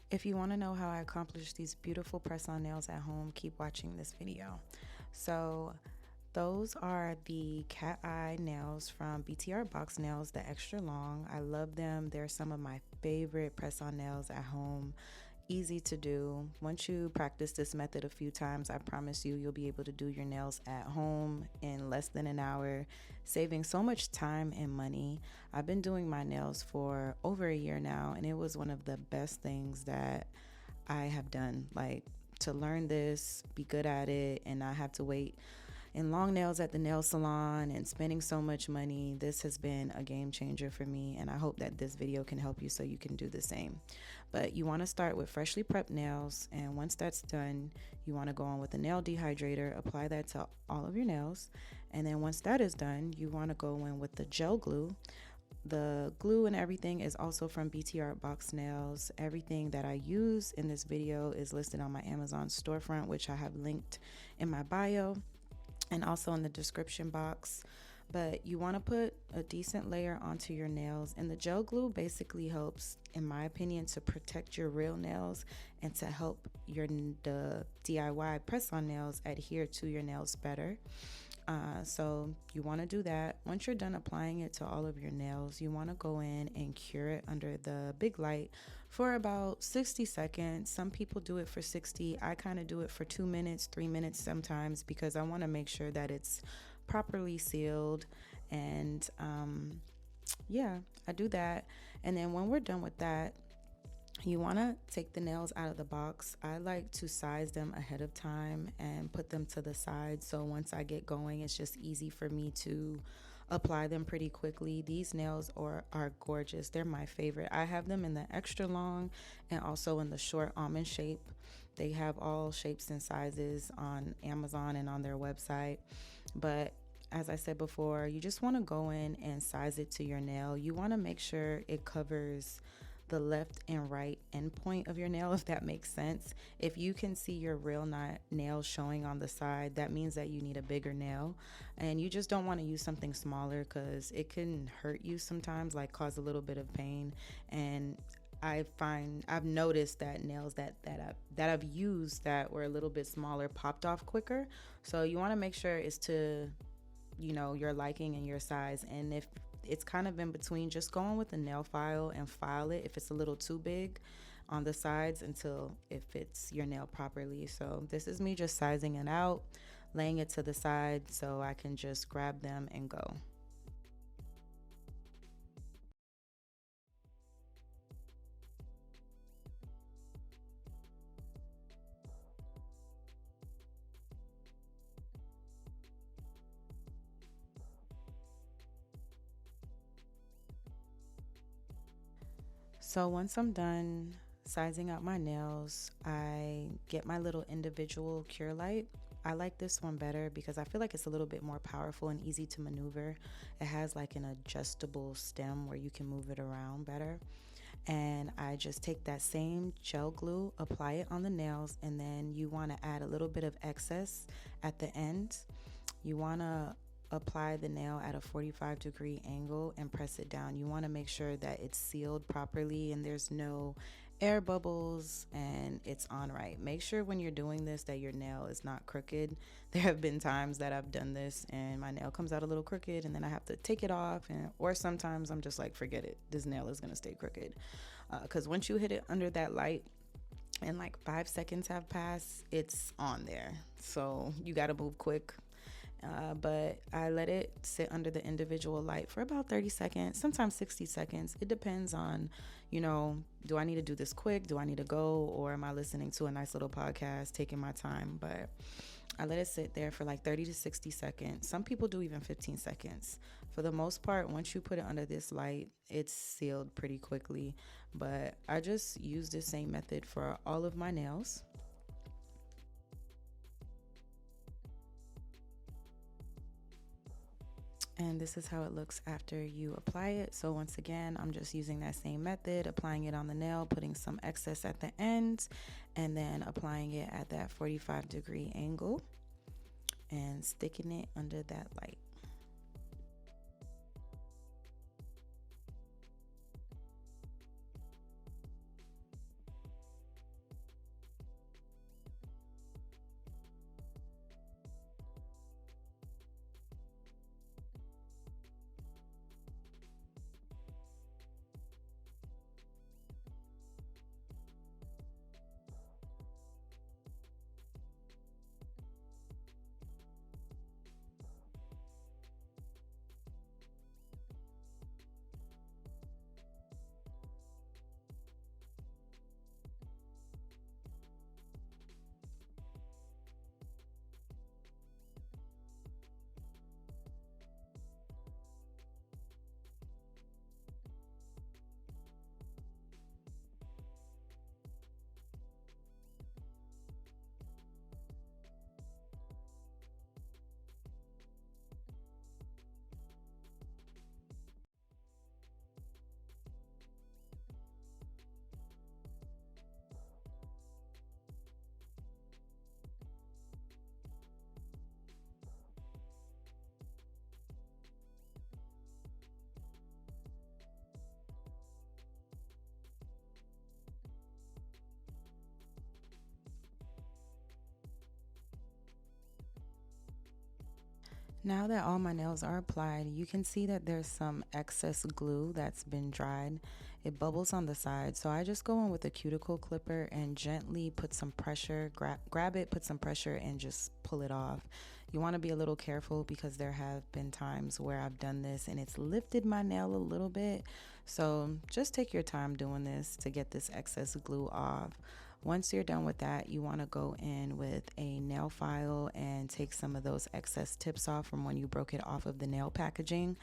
If you want to know how I accomplished these beautiful press-on nails at home, keep watching this video. So those are the cat eye nails from BTR Box Nails, the extra long. I love them. They're some of my favorite press-on nails at home. Easy to do. Once you practice this method a few times, I promise you'll be able to do your nails at home in less than an hour, saving so much time and money. I've been doing my nails for over a year now, and it was one of the best things that I have done. Like, to learn this, be good at it, and not have to wait in long nails at the nail salon and spending so much money. This has been a game changer for me, and I hope that this video can help you so you can do the same. But you want to start with freshly prepped nails, and once that's done, you want to go on with a nail dehydrator, apply that to all of your nails, and then once that is done, you want to go in with the gel glue. The glue and everything is also from BTR Box Nails. Everything that I use in this video is listed on my Amazon storefront, which I have linked in my bio and also in the description box. But you want to put a decent layer onto your nails, and the gel glue basically helps, in my opinion, to protect your real nails and to help the DIY press-on nails adhere to your nails better. So you want to do that. Once you're done applying it to all of your nails, you want to go in and cure it under the big light for about 60 seconds. Some people do it for 60. I kind of do it for 2 minutes, 3 minutes sometimes, because I want to make sure that it's properly sealed. And yeah, I do that. And then when we're done with that, you want to take the nails out of the box. I like to size them ahead of time and put them to the side, so once I get going, it's just easy for me to apply them pretty quickly. These nails are gorgeous. They're my favorite. I have them in the extra long and also in the short almond shape. They have all shapes and sizes on Amazon and on their website. But as I said before, you just want to go in and size it to your nail. You want to make sure it covers the left and right end point of your nail, if that makes sense. If you can see your real nail showing on the side, that means that you need a bigger nail, and you just don't want to use something smaller because it can hurt you sometimes, like cause a little bit of pain. And I've noticed that nails that I've used that were a little bit smaller popped off quicker. So you want to make sure it's to, you know, your liking and your size. And if it's kind of in between, just go on with the nail file and file it if it's a little too big on the sides until it fits your nail properly. So this is me just sizing it out, laying it to the side so I can just grab them and go. So once I'm done sizing out my nails, I get my little individual cure light. I like this one better because I feel like it's a little bit more powerful and easy to maneuver. It has like an adjustable stem where you can move it around better. And I just take that same gel glue, apply it on the nails, and then you want to add a little bit of excess at the end. You want to apply the nail at a 45-degree angle and press it down. You want to make sure that it's sealed properly and there's no air bubbles and it's on right. Make sure when you're doing this that your nail is not crooked. There have been times that I've done this and my nail comes out a little crooked and then I have to take it off, or sometimes I'm just like, forget it, this nail is gonna stay crooked, because once you hit it under that light and like 5 seconds have passed, it's on there, so you got to move quick. But I let it sit under the individual light for about 30 seconds, sometimes 60 seconds. It depends on, you know, do I need to do this quick? Do I need to go? Or am I listening to a nice little podcast, taking my time? But I let it sit there for like 30 to 60 seconds. Some people do even 15 seconds. For the most part, once you put it under this light, it's sealed pretty quickly. But I just use the same method for all of my nails. And this is how it looks after you apply it. So once again, I'm just using that same method, applying it on the nail, putting some excess at the end, and then applying it at that 45-degree angle and sticking it under that light. Now that all my nails are applied, you can see that there's some excess glue that's been dried. It bubbles on the side, so I just go in with a cuticle clipper and gently put some pressure, grab it, put some pressure, and just pull it off. You want to be a little careful because there have been times where I've done this and it's lifted my nail a little bit. So just take your time doing this to get this excess glue off. Once you're done with that, you want to go in with a nail file and take some of those excess tips off from when you broke it off of the nail packaging.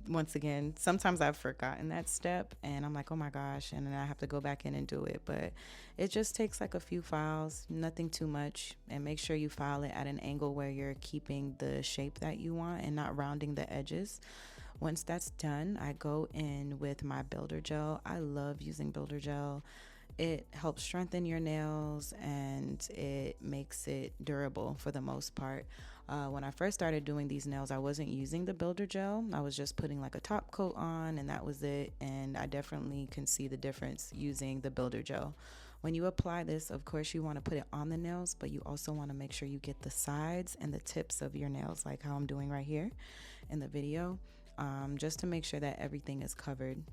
Once again, sometimes I've forgotten that step and I'm like, oh my gosh, and then I have to go back in and do it. But it just takes like a few files, nothing too much, and make sure you file it at an angle where you're keeping the shape that you want and not rounding the edges. Once that's done, I go in with my builder gel. I love using builder gel. It helps strengthen your nails and it makes it durable for the most part. When I first started doing these nails, I wasn't using the builder gel. I was just putting like a top coat on and that was it. And I definitely can see the difference using the builder gel. When you apply this, of course, you want to put it on the nails, but you also want to make sure you get the sides and the tips of your nails, like how I'm doing right here in the video, just to make sure that everything is covered.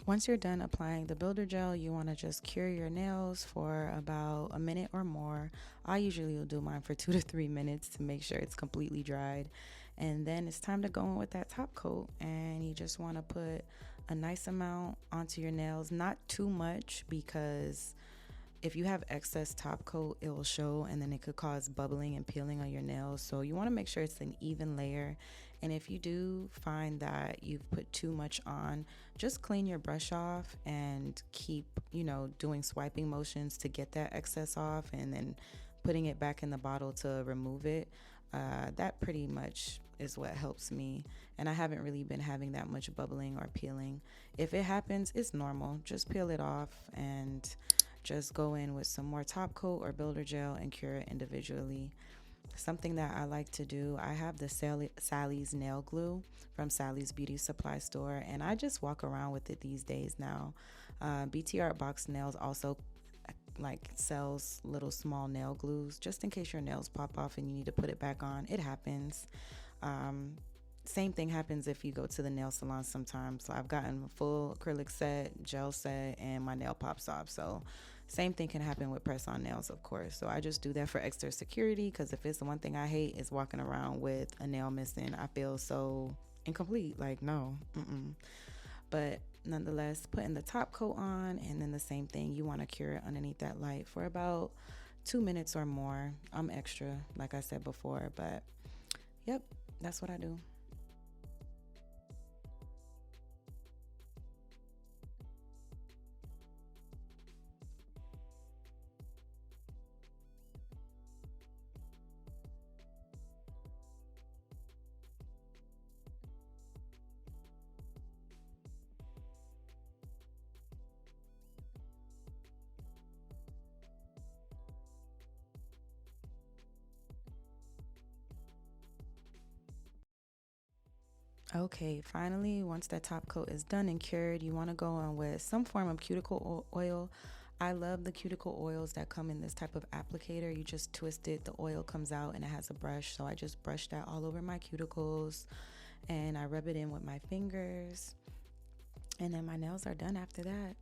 Once you're done applying the builder gel, you want to just cure your nails for about a minute or more. I usually will do mine for 2 to 3 minutes to make sure it's completely dried. And then it's time to go in with that top coat, and you just want to put a nice amount onto your nails, not too much because if you have excess top coat, it will show and then it could cause bubbling and peeling on your nails. So you want to make sure it's an even layer. And if you do find that you've put too much on, just clean your brush off and keep, doing swiping motions to get that excess off and then putting it back in the bottle to remove it. That pretty much is what helps me. And I haven't really been having that much bubbling or peeling. If it happens, it's normal. Just peel it off and just go in with some more top coat or builder gel and cure it individually. Something that I like to do, I have the Sally's nail glue from Sally's Beauty Supply Store, and I just walk around with it these days now. BT Box Nails also like sells little small nail glues just in case your nails pop off and you need to put it back on. It happens. Um, Same thing happens if you go to the nail salon sometimes. So I've gotten a full acrylic set, gel set, and my nail pops off. So same thing can happen with press on nails, of course. So I just do that for extra security because if it's the one thing I hate is walking around with a nail missing, I feel so incomplete. Like, no. But nonetheless, putting the top coat on and then the same thing, you want to cure it underneath that light for about 2 minutes or more. I'm extra, like I said before, but yep, that's what I do. Okay, finally, once that top coat is done and cured, you want to go on with some form of cuticle oil. I love the cuticle oils that come in this type of applicator. You just twist it, the oil comes out, and it has a brush. So I just brush that all over my cuticles and I rub it in with my fingers. And then my nails are done after that.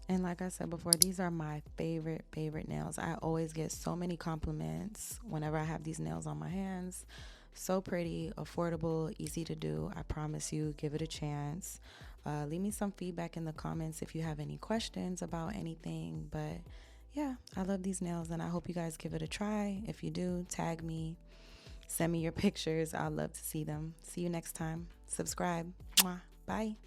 And like I said before, these are my favorite nails. I always get so many compliments whenever I have these nails on my hands. So pretty, affordable, easy to do. I promise you, give it a chance. Leave me some feedback in the comments if you have any questions about anything. But yeah, I love these nails and I hope you guys give it a try. If you do, tag me, send me your pictures. I'd love to see them. See you next time. Subscribe. Mwah. Bye.